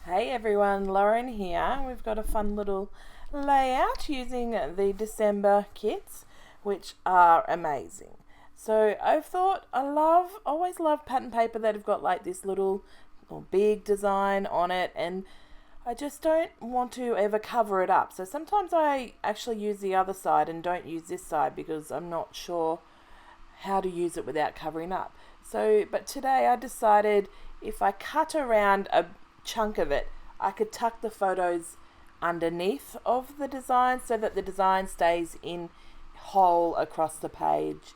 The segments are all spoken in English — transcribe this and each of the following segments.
Hey everyone, Lauren here. We've got a fun little layout using the December kits, which are amazing. So I've thought always love pattern paper that have got like this little or big design on it, and I just don't want to ever cover it up. So sometimes I actually use the other side and don't use this side because I'm not sure how to use it without covering up. But today I decided if I cut around a chunk of it, I could tuck the photos underneath of the design so that the design stays in whole across the page,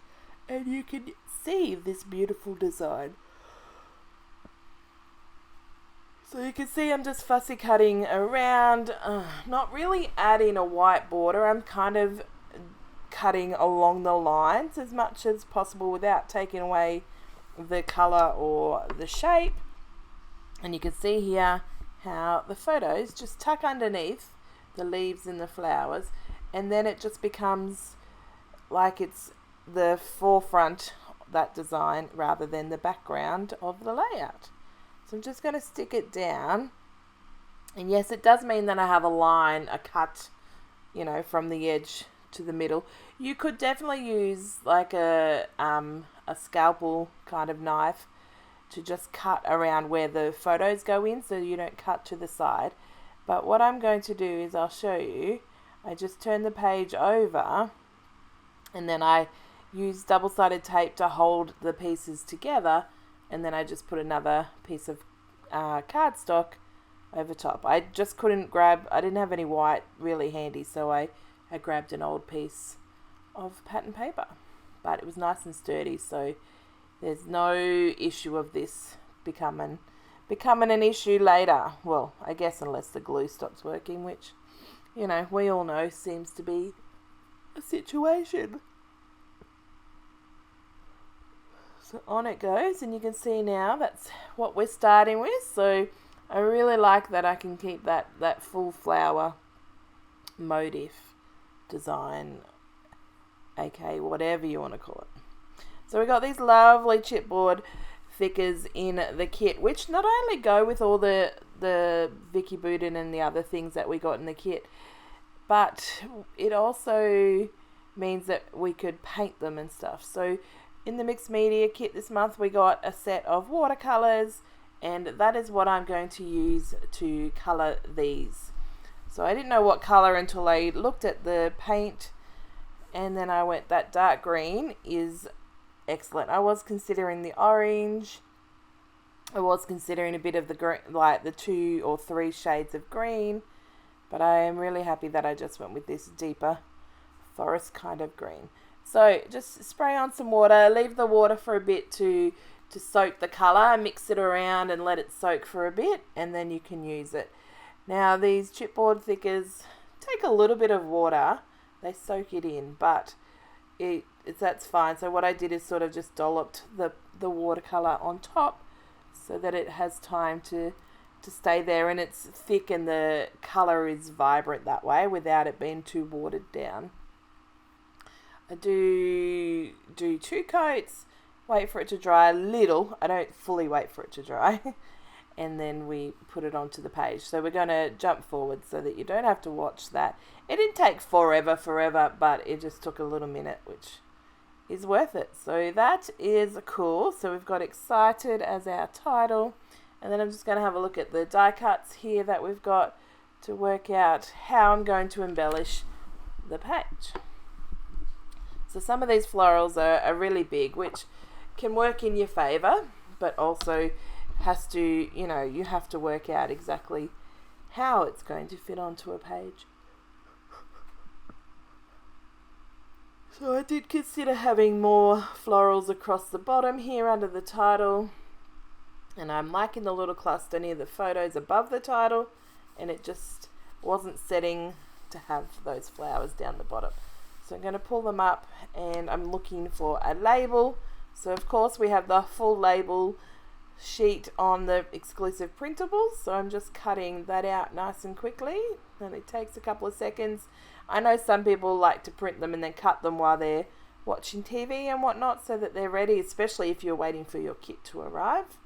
and you can see this beautiful design. So you can see I'm just fussy cutting around, not really adding a white border. I'm kind of cutting along the lines as much as possible without taking away the colour or the shape. And you can see here how the photos just tuck underneath the leaves and the flowers, and then it just becomes like it's the forefront, that design, rather than the background of the layout. So I'm just going to stick it down, and yes, it does mean that I have a cut, from the edge to the middle. You could definitely use like a scalpel kind of knife to just cut around where the photos go in so you don't cut to the side. But what I'm going to do is I'll show you. I just turn the page over, and then I use double-sided tape to hold the pieces together, and then I just put another piece of cardstock over top. I didn't have any white really handy, so I grabbed an old piece of pattern paper. But it was nice and sturdy, so there's no issue of this becoming an issue later. Well, I guess unless the glue stops working, which, we all know seems to be a situation. So on it goes, and you can see now that's what we're starting with. So I really like that I can keep that full flower motif design, aka whatever you want to call it. So we got these lovely chipboard thickers in the kit, which not only go with all the Vicky Boudin and the other things that we got in the kit, but it also means that we could paint them and stuff. So in the mixed media kit this month, we got a set of watercolors, and that is what I'm going to use to color these. So I didn't know what color until I looked at the paint, and then I went, that dark green is excellent. I was considering the orange. I was considering a bit of the green, like the 2 or 3 shades of green, but I am really happy that I just went with this deeper forest kind of green. So just spray on some water, leave the water for a bit to soak the colour, mix it around and let it soak for a bit, and then you can use it. Now these chipboard thickers take a little bit of water, they soak it in, but that's fine. So what I did is sort of just dolloped the watercolor on top so that it has time to stay there, and it's thick and the color is vibrant that way without it being too watered down. I do 2 coats, wait for it to dry a little. I don't fully wait for it to dry. And then we put it onto the page. So we're going to jump forward so that you don't have to watch that. It didn't take forever, but it just took a little minute, which is worth it. So that is cool. So we've got Excited as our title. And then I'm just going to have a look at the die cuts here that we've got to work out how I'm going to embellish the page. So some of these florals are really big, which can work in your favour, but also you have to work out exactly how it's going to fit onto a page. So I did consider having more florals across the bottom here under the title, and I'm liking the little cluster near the photos above the title, and it just wasn't setting to have those flowers down the bottom. So I'm going to pull them up, and I'm looking for a label. So of course we have the full label sheet on the exclusive printables, so I'm just cutting that out nice and quickly, and it takes a couple of seconds. I know some people like to print them and then cut them while they're watching TV and whatnot so that they're ready, especially if you're waiting for your kit to arrive.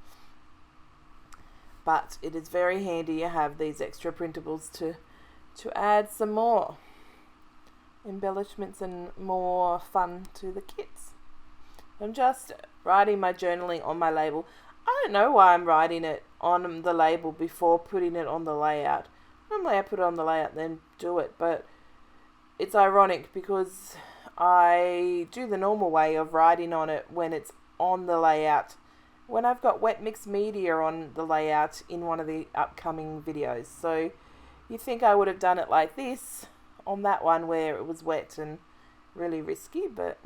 but it is very handy to have these extra printables to add some more embellishments and more fun to the kits. I'm just writing my journaling on my label. I don't know why I'm writing it on the label before putting it on the layout. Normally I put it on the layout and then do it, but it's ironic because I do the normal way of writing on it when it's on the layout, when I've got wet mixed media on the layout in one of the upcoming videos. So you think I would have done it like this on that one where it was wet and really risky, but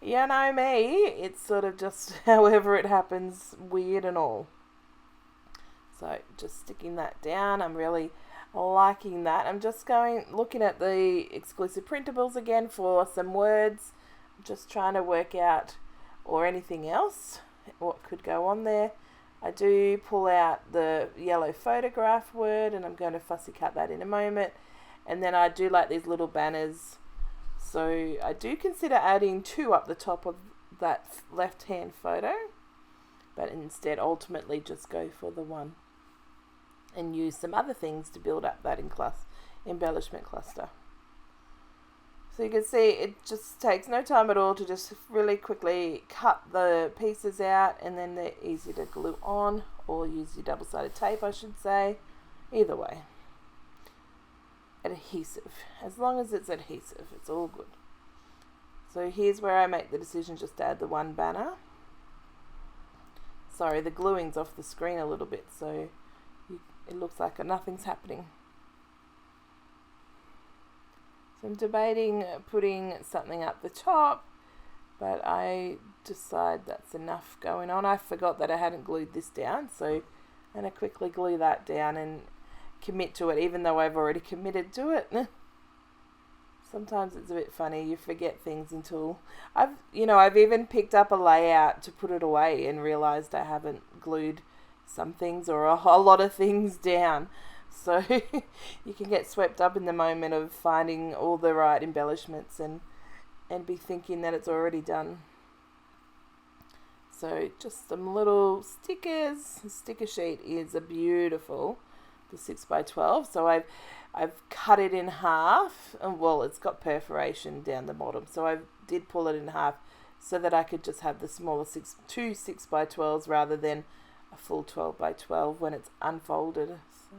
you know me, it's sort of just however it happens, weird and all. So just sticking that down, I'm really liking that. I'm just looking at the exclusive printables again for some words. I'm just trying to work out, or anything else, what could go on there. I do pull out the yellow photograph word, and I'm going to fussy cut that in a moment. And then I do like these little banners, so I do consider adding 2 up the top of that left hand photo, but instead ultimately just go for the 1 and use some other things to build up that embellishment cluster. So you can see it just takes no time at all to just really quickly cut the pieces out, and then they're easy to glue on, or use your double-sided tape, I should say. Either way. Adhesive. As long as it's adhesive, it's all good. So here's where I make the decision just to add the 1 banner. Sorry, the gluing's off the screen a little bit, so it looks like nothing's happening. So I'm debating putting something up the top, but I decide that's enough going on. I forgot that I hadn't glued this down, so I'm going to quickly glue that down and commit to it, even though I've already committed to it. Sometimes it's a bit funny, you forget things until I've even picked up a layout to put it away and realized I haven't glued some things or a whole lot of things down. So you can get swept up in the moment of finding all the right embellishments and be thinking that it's already done. So just some little stickers. The sticker sheet is a beautiful, the 6x12. So I've cut it in half, and well, it's got perforation down the bottom, so I did pull it in half so that I could just have the smaller 2 6x12s rather than a full 12x12 when it's unfolded. So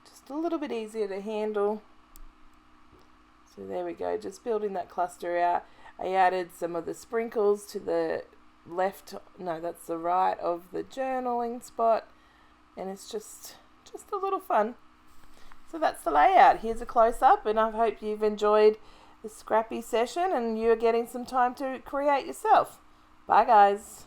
just a little bit easier to handle. So there we go, just building that cluster out. I added some of the sprinkles to the left, no, that's the right of the journaling spot, and it's just a little fun. So that's the layout. Here's a close-up, and I hope you've enjoyed the scrappy session and you're getting some time to create yourself. Bye guys.